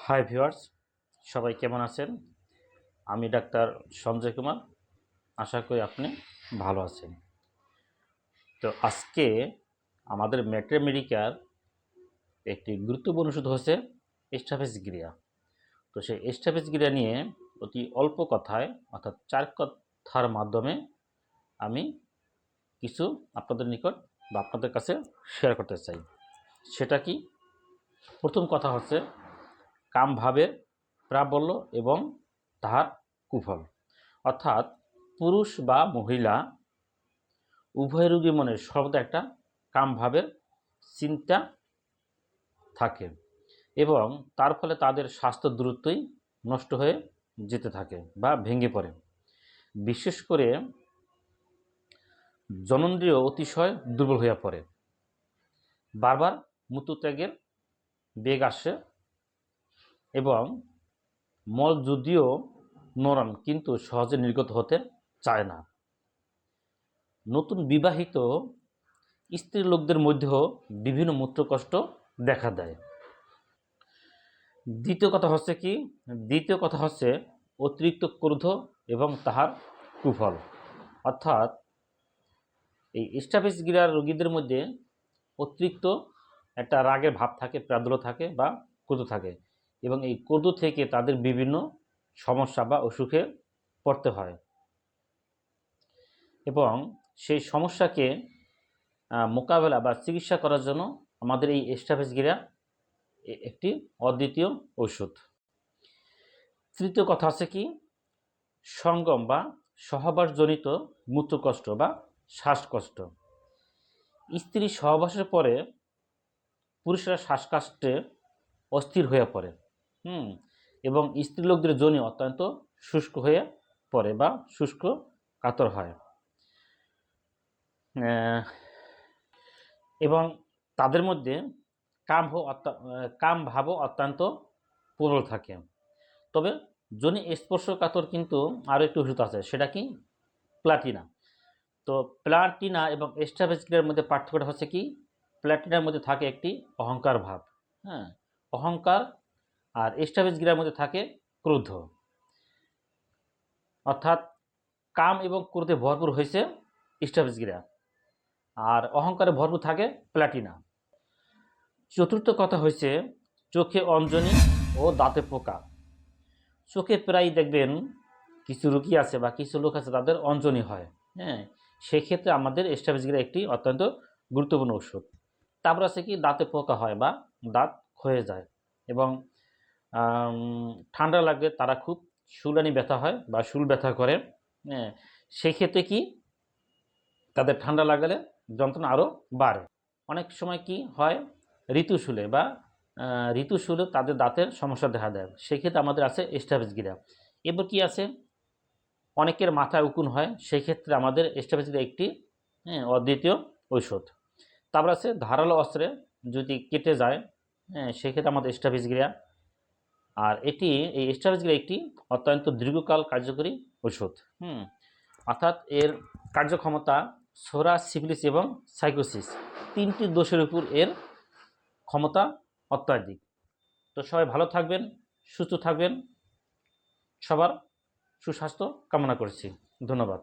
Hi viewers, সবাই কেমন আছেন? আমি ডাক্তার সঞ্জয় কুমার। আশা করি আপনি ভালো আছেন। তো আজকে আমাদের ম্যাট্রেমেডিকার একটি গুরুত্বপূর্ণ ওষুধ হচ্ছে স্ট্রাফেসগিরিয়া। তো সেই স্ট্রাফেসগিরিয়া নিয়ে অতি অল্প কথায় অর্থাৎ 4 কথার মাধ্যমে আমি কিছু আপনাদের নিকট বা আপনাদের কাছে শেয়ার করতে চাই। সেটা কি? প্রথম কথা হচ্ছে কামভাবের প্রাবল্য এবং তাহার কুফল। অর্থাৎ পুরুষ বা মহিলা উভয় রোগী মনে সর্বদা একটা কামভাবের চিন্তা থাকে এবং তার ফলে তাদের স্বাস্থ্য দ্রুতই নষ্ট হয়ে যেতে থাকে বা ভেঙে পড়ে। বিশেষ করে জননেন্দ্রিয় অতিশয় দুর্বল হয়ে পড়ে। বারবার মূত্রত্যাগের বেগ আসে এবং মল যদিও নরম কিন্তু সহজে নির্গত হতে চায় না। নতুন বিবাহিত স্ত্রী লোকদের মধ্যেও বিভিন্ন মূত্রকষ্ট দেখা দেয়। দ্বিতীয় কথা হচ্ছে অতিরিক্ত ক্রোধ এবং তাহার কুফল। অর্থাৎ এই স্ট্রাফেসগিরিয়া রোগীদের মধ্যে অতিরিক্ত একটা রাগের ভাব থাকে, প্রাদুর্য থাকে বা ক্রোধ থাকে এবং এই ক্রোধ থেকে তাদের বিভিন্ন সমস্যা বা অসুখে পড়তে হয় এবং সেই সমস্যাকে মোকাবেলা বা চিকিৎসা করার জন্য আমাদের এই স্ট্রাফেসগিরিয়া একটি অদ্বিতীয় ঔষধ। তৃতীয় কথা আছে কি, সঙ্গম বা সহবাসজনিত মূত্রকষ্ট বা শ্বাসকষ্ট। স্ত্রী সহবাসের পরে পুরুষরা শ্বাসকষ্টে অস্থির হয়ে পড়ে এবং স্ত্রী লোকদের যোনি অত্যন্ত শুষ্ক হয়ে পড়ে বা শুষ্ক কাতর হয় এবং তাদের মধ্যে কাম ভাবও অত্যন্ত প্রবল থাকে। তবে যোনি স্পর্শকাতর কিন্তু আরও একটি ওষুধ আছে, সেটা কি? প্লাটিনা। তো প্লাটিনা এবং স্ট্রাফেসগিরিয়ার মধ্যে পার্থক্যটা হচ্ছে কি, প্লাটিনার মধ্যে থাকে একটি অহংকার ভাব, অহংকার, আর স্ট্রাফেসগিরিয়ার মধ্যে থাকে ক্রোধ। অর্থাৎ কাম এবং ক্রোধে ভরপুর হয়েছে স্ট্রাফেসগিরিয়া আর অহংকারে ভরপুর থাকে প্লাটিনা। চতুর্থ কথা হয়েছে চোখে অঞ্জনি ও দাঁতে পোকা। চোখে প্রায় দেখবেন কিছু রোগী আছে বা কিছু লোক আছে তাদের অঞ্জনি হয়, সেক্ষেত্রে আমাদের স্ট্রাফেসগিরিয়া একটি অত্যন্ত গুরুত্বপূর্ণ ওষুধ। তারপর আছে কি, দাঁতে পোকা হয় বা দাঁত ক্ষয়ে যায় এবং ঠান্ডা লাগলে তারা খুব শুলানি ব্যথা হয় বা শুল ব্যথা করে, সেক্ষেত্রে কি তাদের ঠান্ডা লাগলে যন্ত্রণা আরও বাড়ে। অনেক সময় কি হয়, ঋতুশুলে তাদের দাঁতের সমস্যা দেখা দেয়, সেক্ষেত্রে আমাদের আছে স্ট্রাফেসগিরিয়া। এবার কি আছে, অনেকের মাথায় উকুন হয়, সেক্ষেত্রে আমাদের স্ট্রাফেসগিরিয়া একটি অদ্বিতীয় ঔষধ। তারপর আছে ধারালো অস্ত্রে যদি কেটে যায়, সেক্ষেত্রে আমাদের স্ট্রাফেসগিরিয়া। আর এই স্ট্রাফেসগিরিয়া একটি অত্যন্ত দীর্ঘকাল কার্যকরী ওষুধ। অর্থাৎ এর কার্যক্ষমতা সোরা, সিফিলিস এবং সাইকোসিস তিনটি দোষের উপর এর ক্ষমতা অত্যাধিক। তো সবাই ভালো থাকবেন, সুস্থ থাকবেন, সবার সুস্বাস্থ্য কামনা করছি। ধন্যবাদ।